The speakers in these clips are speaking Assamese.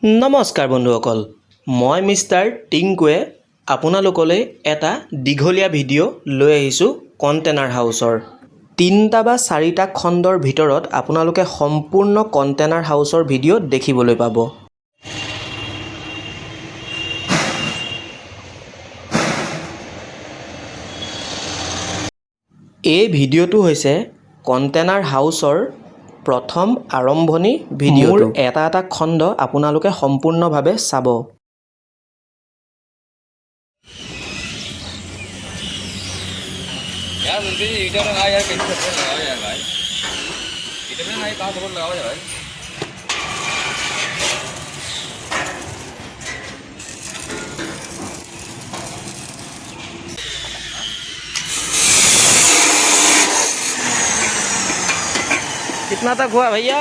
নমস্কাৰ বন্ধুসকল, মই মিষ্টাৰ টিংকুৱে আপোনালোকলৈ এটা দীঘলীয়া ভিডিঅ' লৈ আহিছোঁ কণ্টেনাৰ হাউচৰ। 3টা বা 4টা খণ্ডৰ ভিতৰত আপোনালোকে সম্পূৰ্ণ কণ্টেনাৰ হাউচৰ ভিডিঅ' দেখিবলৈ পাব। এই ভিডিঅ'টো হৈছে কণ্টেনাৰ হাউচৰ প্ৰথম আৰম্ভণি ভিডিঅ'টো। এটা খণ্ড আপোনালোকে সম্পূৰ্ণভাৱে চাব। यार मुझे हीटर लगा यार कैसे सब लगाओ यार भाई हीटर में नहीं कहां सब लगाओ यार भाई कितना तक हुआ भैया?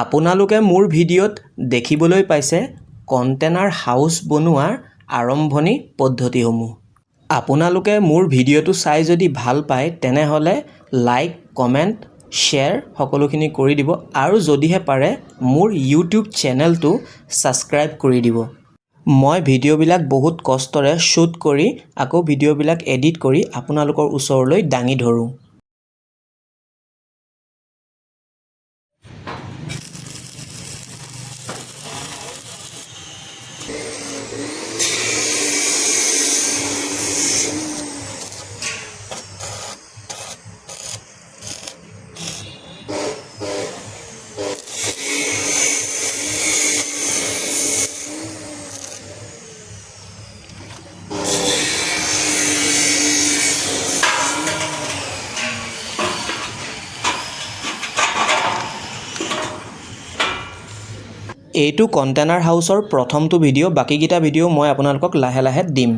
আপোনালোকে মোৰ ভিডিঅ'ত দেখিবলৈ পাইছে কণ্টেনাৰ হাউচ বনোৱাৰ আৰম্ভণি পদ্ধতিসমূহ। আপোনালোকে মোৰ ভিডিঅ'টো চাই যদি ভাল পায় তেনেহ'লে লাইক, কমেণ্ট, শ্বেয়াৰ সকলোখিনি কৰি দিব আৰু যদিহে পাৰে মোৰ ইউটিউব চেনেলটো ছাবস্ক্ৰাইব কৰি দিব। মই ভিডিঅ'বিলাক বহুত কষ্টৰে শ্বুট কৰি আকৌ ভিডিঅ'বিলাক এডিট কৰি আপোনালোকৰ ওচৰলৈ দাঙি ধৰোঁ। এইটো কণ্টেনাৰ হাউচৰ প্ৰথমটো ভিডিঅ', বাকীকেইটা ভিডিঅ' মই আপোনালোকক লাহে লাহে দিম।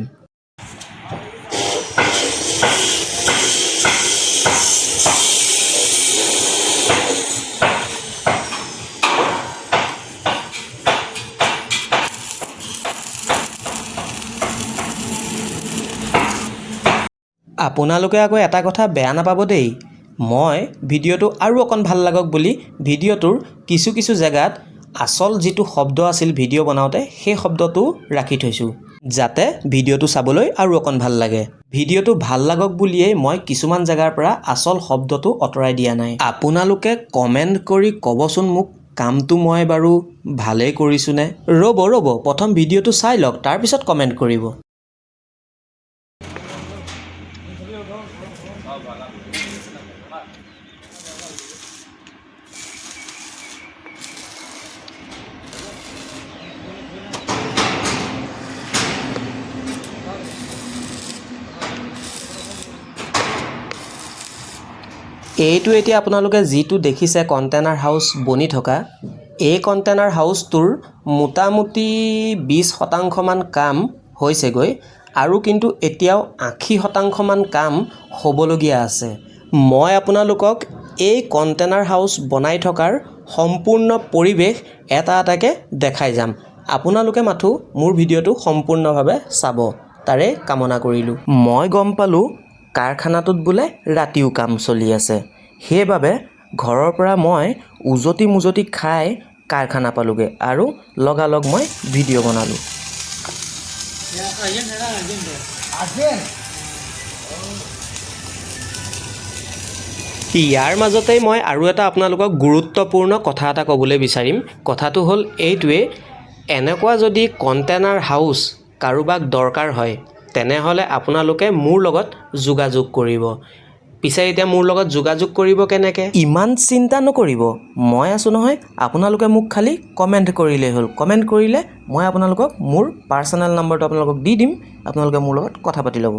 আপোনালোকে আকৌ এটা কথা বেয়া নাপাব দেই, মই ভিডিঅ'টো আৰু অকণ ভাল লাগক বুলি ভিডিঅ'টোৰ কিছু জেগাত আচল যিটো শব্দ আছিল ভিডিঅ' বনাওঁতে সেই শব্দটো ৰাখি থৈছোঁ যাতে ভিডিঅ'টো চাবলৈ আৰু অকণ ভাল লাগে। ভিডিঅ'টো ভাল লাগক বুলিয়েই মই কিছুমান জেগাৰ পৰা আচল শব্দটো আঁতৰাই দিয়া নাই। আপোনালোকে কমেণ্ট কৰি ক'বচোন মোক কামটো মই বাৰু ভালেই কৰিছোঁনে। ৰ'ব প্ৰথম ভিডিঅ'টো চাই লওক, তাৰপিছত কমেণ্ট কৰিব। এইটো এতিয়া আপোনালোকে যিটো দেখিছে কণ্টেনাৰ হাউচ বনি থকা, এই কণ্টেনাৰ হাউচটোৰ মোটামুটি 20% কাম হৈছেগৈ আৰু কিন্তু এতিয়াও 80% কাম হ'বলগীয়া আছে। মই আপোনালোকক এই কণ্টেনাৰ হাউচ বনাই থকাৰ সম্পূৰ্ণ পৰিৱেশ এটাকে দেখাই যাম। আপোনালোকে মাথো মোৰ ভিডিঅ'টো সম্পূৰ্ণভাৱে চাব, তাৰে কামনা কৰিলোঁ। মই গম পালোঁ কাৰখানাটোত বোলে ৰাতিও কাম চলি আছে, সেইবাবে ঘৰৰ পৰা মই উজতি খাই কাৰখানা পালোগৈ আৰু লগালগ মই ভিডিঅ' বনালোঁ। ইয়াৰ মাজতেই মই আৰু এটা আপোনালোকক গুৰুত্বপূৰ্ণ কথা এটা ক'বলৈ বিচাৰিম। কথাটো হ'ল এইটোৱেই, এনেকুৱা যদি কণ্টেনাৰ হাউচ কাৰোবাক দৰকাৰ হয় তেনেহ'লে আপোনালোকে মোৰ লগত যোগাযোগ কৰিব। পিছে এতিয়া মোৰ লগত যোগাযোগ কৰিব কেনেকৈ? ইমান চিন্তা নকৰিব, মই আছোঁ নহয়। আপোনালোকে মোক খালি কমেণ্ট কৰিলেই হ'ল। কমেণ্ট কৰিলে মই আপোনালোকক মোৰ পাৰ্চনেল নম্বৰটো আপোনালোকক দি দিম, আপোনালোকে মোৰ লগত কথা পাতি ল'ব।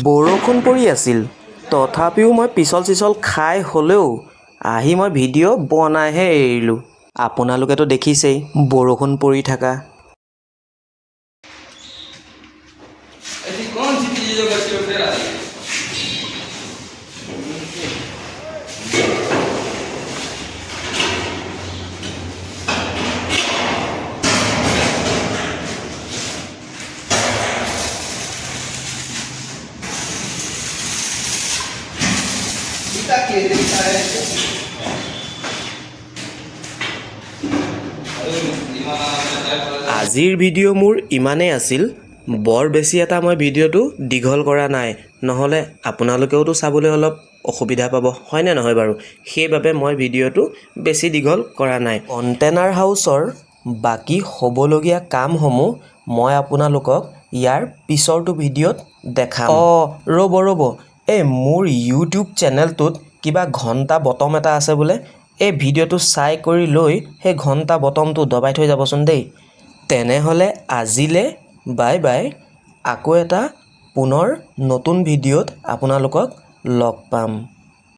বৰষুণ পৰি আছিল, তথাপিও মই পিছল চিছল খাই হ'লেও আহি মই ভিডিঅ' বনাইহে এৰিলোঁ। আপোনালোকেতো দেখিছেই বৰষুণ পৰি থকা। ऐसी कौन सी चीज़ जो बच्चे उठे रहती है? আজিৰ ভিডিঅ' মোৰ ইমানেই আছিল। বৰ বেছি এটা মই ভিডিঅ'টো দীঘল কৰা নাই, নহ'লে আপোনালোকেওতো চাবলৈ অলপ অসুবিধা পাব, হয়নে নহয় বাৰু? সেইবাবে মই ভিডিঅ'টো বেছি দীঘল কৰা নাই। কণ্টেনাৰ হাউচৰ বাকী হ'বলগীয়া কামসমূহ মই আপোনালোকক ইয়াৰ পিছৰটো ভিডিঅ'ত দেখাম। ৰ'ব, এই মোৰ ইউটিউব চেনেলটোত কিবা ঘণ্টা বটম এটা আছে বোলে। এই ভিডিঅ'টো চাই কৰি লৈ সেই ঘণ্টা বটমটো দবাই থৈ যাবচোন দেই। তেনেহ'লে আজিলে বাই বাই। আকৌ এটা পুনৰ নতুন ভিডিঅ'ত আপোনালোকক লগ পাম।